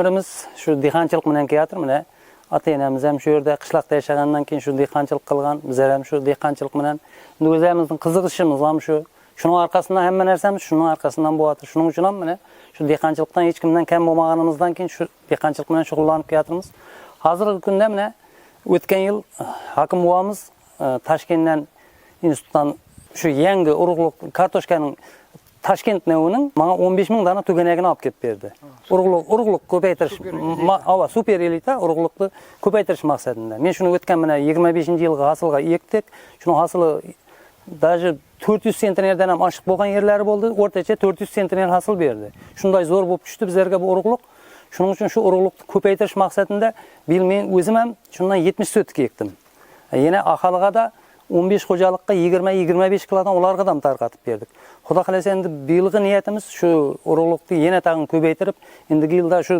ömrümüz şu dehqonchilik bilan kelatir. Mana ota-onamiz ham shu yerda qishloqda yashagandan keyin shu dehqonchilik qilgan, bizlar ham shu dehqonchilik bilan o'zimizning qiziqishimiz ham shu. Shuning arkasından hamma narsamiz shuning arkasından bo'lyapti. Shuning uchun ham mana shu dehqonchilikdan hech kimdan kam bo'lmaganimizdan keyin shu dehqonchilik bilan shug'ullanib kelatirmiz. Hozirgi kunda mana o'tgan yil hokim buvamiz Toshkentdan institutdan shu yangi urug'liq kartoshkaning Toshkent nevining menga 15.000 dona tuganagini olib kelib berdi. Urug'liq ko'paytirish, super elita urug'liqni ko'paytirish maqsadida. Men shuni o'tgan mana 25-yilgi hosilga ekdik. Shuni hosili даже 400 sentnerdan ham oshiq bo'lgan yerlari bo'ldi. O'rtacha 400 sentner hosil berdi. Shunday zo'r bo'lib tushdi bizlarga bu urug'liq. Shuning uchun shu urug'liqni ko'paytirish maqsadida men o'zim ham shundan 70 sotik ekdim. Yana aholiga da 15 xo'jalikqa 20-25 kilodan ularga ham tarqatib berdik. Xudo xolasa endi bu yilgi niyatimiz shu urug'liqni yana tag'in ko'paytirib, endigi yilda shu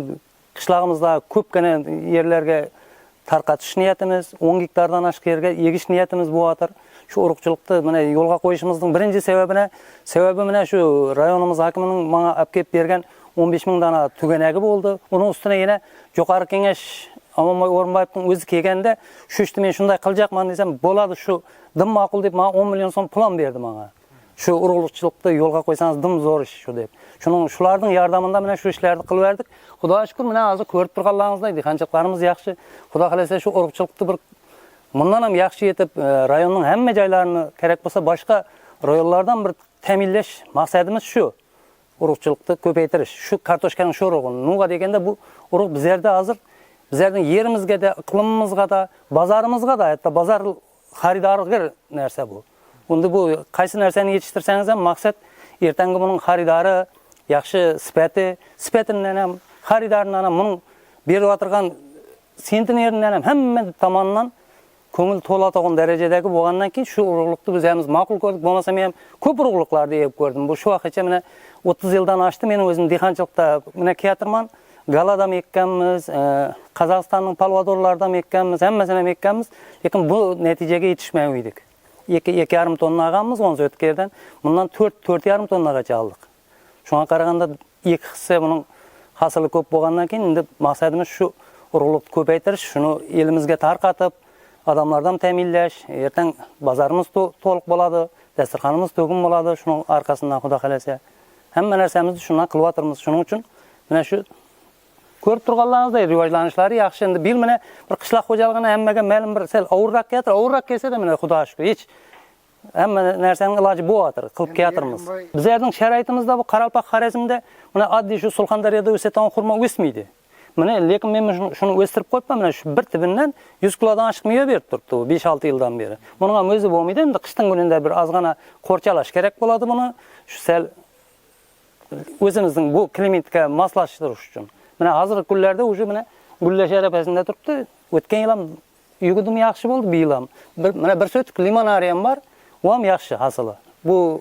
qishlog'imizda ko'pgina yerlarga tarqatish niyatimiz, 10 gektardan oshiq yerga egish niyatimiz bo'yotir. Shu urug'chilikni mana yo'lga qo'yishimizning birinchi sababi mana shu rayonimiz hokimining menga olib kelib bergan 15.000 dona tuganagi bo'ldi. Uning ustine yana yuqori kengash Amomoy O'rinboyevning o'zi kelganda, shu ishni men shunday qiljaqman desam, bo'ladi, shu dim ma'qul deb menga 10 million so'm plan berdi menga. Shu urug'chilikni yo'lga qo'ysangiz dim zo'r ish shu deb. Shularning yordamida mana shu ishlarni qilib berdik. Xudoga shukr, mana hozir ko'rib turganlaringizdek, dehqonchiliklarimiz yaxshi. Xudo xolasa shu urug'chilikni bir bundan ham yaxshi yetib, rayonning hamma joylarini kerak bo'lsa boshqa rayonlardan bir ta'minlash maqsadimiz shu. Urug'chilikni ko'paytirish. Shu kartoshkaning shu urug'ini. Nuga deganda bu urug' bizlarda hozir bizlarning yerimizga da, iqlimimizga da, bozorimizga da, hatto bozor xaridoriga narsa bu. Unda bu qaysi narsani yetishtirsangiz ham maqsad ertangi buning xaridori, yaxshi sifatidan ham, xaridoridan ham, buning berib o'tirgan sentineridan ham hamma tomonidan ko'ngil to'ladigan darajadagi bo'lgandan keyin shu urug'liqni biz ham ma'qul ko'rdik. Bo'lmasa men ham ko'p urug'liqlarni yeb ko'rdim. Bu shu vaqtgacha mana 30 yildan oshdi men o'zim dehqonchilikda mana keyatirman. Galadan ekkanmiz, Qozog'istonning palvadorlaridan ekkanmiz, hammasini ham ekkanmiz, lekin bu natijaga yetishmaydik. 2,5 tonna olganmiz 10 sotkerdan, bundan 4,5 tonnagacha oldik. Shunga qaraganda ikki hissa buning hosili ko'p bo'lgandan keyin endi maqsadimiz shu urug'liqni ko'paytirish, shuni elimizga tarqatib, odamlardan ta'minlash, ertang bozorimiz to'liq bo'ladi, dasturxonimiz to'g'im bo'ladi, shuning arkasidan Xudo xolasa hamma narsamizni shundan qilib o'tirmiz. Shuning uchun mana shu ko'rib turganlaringizdek rivojlanishlari yaxshi. Endi bir mana bir qishloq xo'jaligini hammaga ma'lum bir sal og'irroq kelsa-da mana Xudoga shukr, hech hamma narsaning iloji bo'yotir, qilib kelatirmiz. Bizlarning sharoitimizda bu Qaralpoq Xorazmda mana oddiy shu Surxondaryoda o'sadigan xurmo o'smaydi. Mana lekin men shuni o'stirib qo'yibman, mana shu bir tibindan 100 kilodan oshiq meva berib turibdi 5-6 yildan beri. Buning ham o'zi bo'lmaydi. Endi qishdan kunida bir ozgina qo'rchalash kerak bo'ladi buni. Shu sal o'zimizning bu klimatga moslashtirish uchun. Mana hozirgi kunlarda o'sha mana gullash arafasida turibdi. O'tgan yil ham yugudim yaxshi bo'ldi, bu yil ham. Mana bir so'tik limonariyam bor, u ham yaxshi hasili. Bu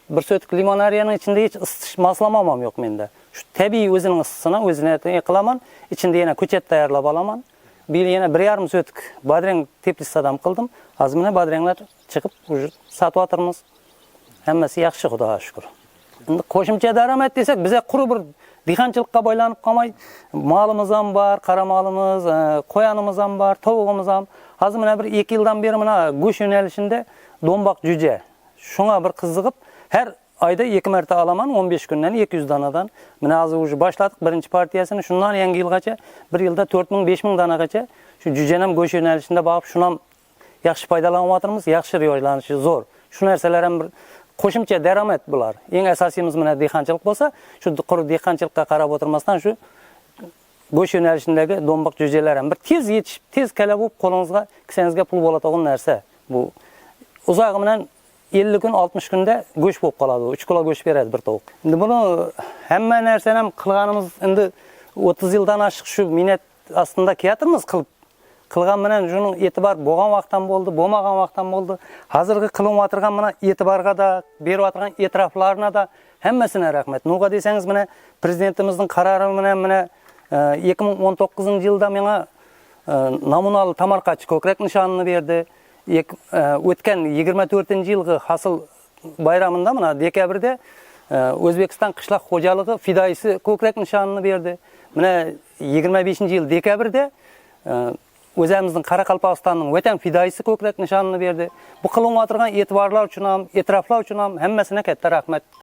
bir so'tik limonariyaning ichida hech isitish moslamam ham yo'q menda. Shu tabiiy o'zining isisini o'zini qilaman, ichida yana ko'chat tayyorlab olaman. Bu yil yana 1,5 so'tik badreng teplitsadan qildim. Hozir mana badrenglar chiqib sotib o'tirmiz. Hammasi yaxshi, Xudoga shukr. Endi qo'shimcha daromad desak, bizga quri bir dehqonchilikqa bo'ylanib qolmay, molimiz ham bor, qora molimiz, qo'yanimiz ham bor, tavug'imiz ham. Hozir mana bir 2 yildan beri mana go'sht yo'nalishida do'mboq juja. Shunga bir qiziqib, har oyda 2 marta olaman, 15 kundan 200 donadan. Mana hozir уже boshladik birinchi partiyasini. Shundan yangi yilgacha bir yilda 4,000-5,000 donagacha shu jujani ham go'sht yo'nalishida boqib, shuni ham yaxshi foydalanib o'tirmiz, yaxshi rivojlanishi zo'r. Shu narsalar ham bir qo'shimcha daromad bular. Eng asosiyimiz mana dehqonchilik bo'lsa, shu qurib dehqonchilikqa qarab o'tirmasdan shu go'sht yo'nalishidagi do'mboq jo'jalar ham bir tez yetishib, tez kala bo'lib qo'lingizga, kisangizga pul bo'ladigan narsa. Bu uzog'i bilan 50 kun, 60 kunda go'sht bo'lib qoladi. 3 kilo go'sht beradi bir tovuq. Endi buni hamma narsani ham qilganimiz endi 30 yildan oshiq shu minat ostida keyatirmiz qilgan bilan shuning e'tibor bo'lgan vaqtdan bo'ldi, bo'lmagan vaqtdan bo'ldi. Hozirgi qilib o'tirgan mana e'tiborga da, berib o'tirgan e'tiroflarına da hammasine rahmat. Nuga desangiz mana prezidentimizning qarori bilan mana 2019-yilda menga namunal tamarqachi ko'krak nishonini berdi. O'tgan 24-yilgi hosil bayramında mana dekabrda O'zbekiston qishloq xo'jaligi fidoyisi ko'krak nishonini berdi. Mana 25-yıl dekabrda o'zimizning Qoraqalpog'istonning Vatan fidoyisi ko'krak nishonini berdi. Bu qilinib o'tirgan e'tiborlar uchun ham, e'tiroflar uchun ham hammasine katta rahmat.